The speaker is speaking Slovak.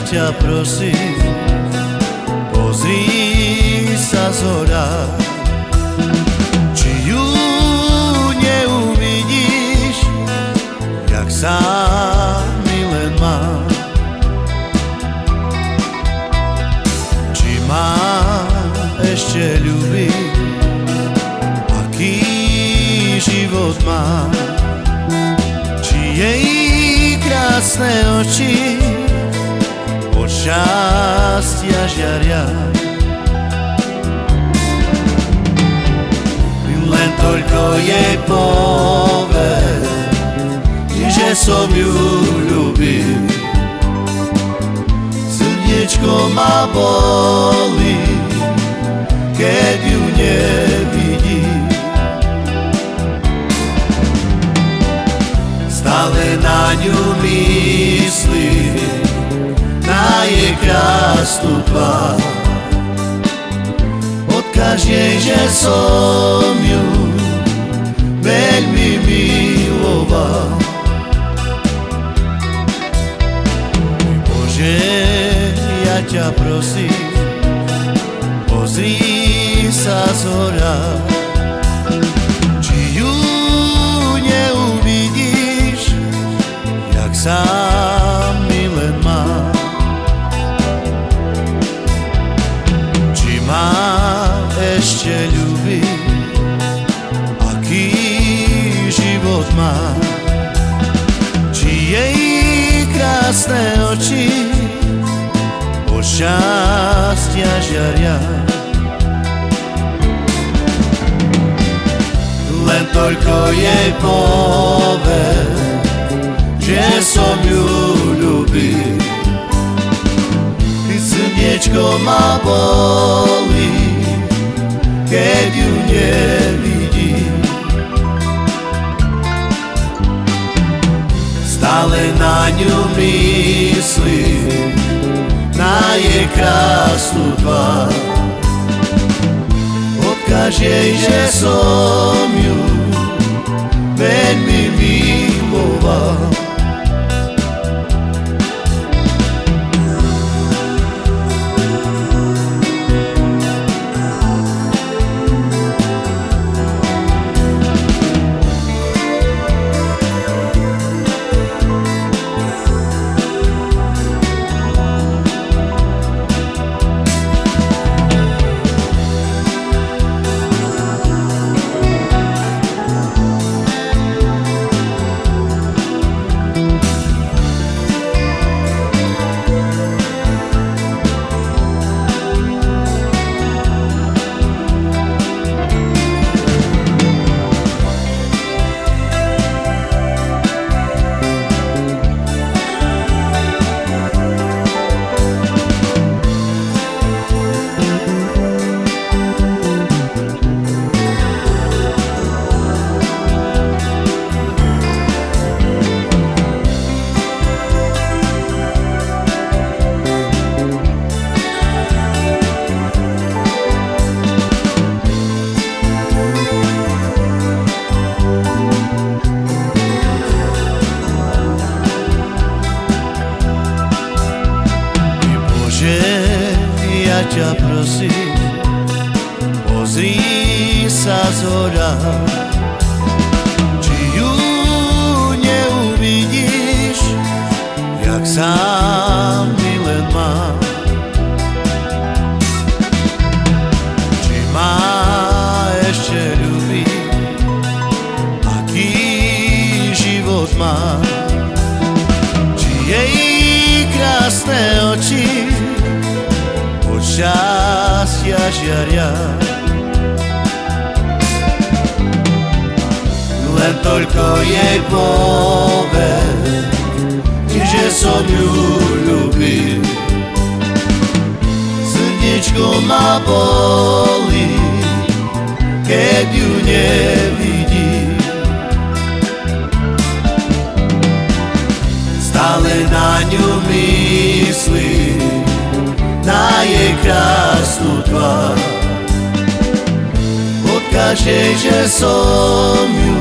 ťa prosím, pozri sa zhora, či ju neuvidíš, jak sa milen má. Či má ešte ľubí, aký život má, či jej krásne oči od šťastia žiaria. Len toľko jej povedz, že som ju ľúbil. Srdiečko ma bolí, keď ju nevidím. Stále na ňu myslím, na jej krásnu tvár. Odkaž jej, že som ju veľmi miloval. Bože, ja ťa prosím, pozri sa zhora, či ju neuvidíš, jak sa milen má. Či má ešte ľubí, aký život má, či jej krásne oči od šťastia žiaria. Len toľko jej povedz, že som ju ľúbil. Srdiečko ma bolí, keď ju nevidím. Stále na ňu myslím, na jej krásnu tvár. Odkaž jej, že som ju veľmi miloval. Ja ťa prosím, pozri sa zhora, či ju neuvidíš, jak sa milen má. Či má ešte ľubí, aký život má, či jej krásne oči od šťastia žiaria. Len toľko jej povedz, že som ju ľúbil. Srdiečko ma bolí, keď ju nevidím. Stále na ňu myslím, na jej krásnu tvár. Odkaž jej, že som ju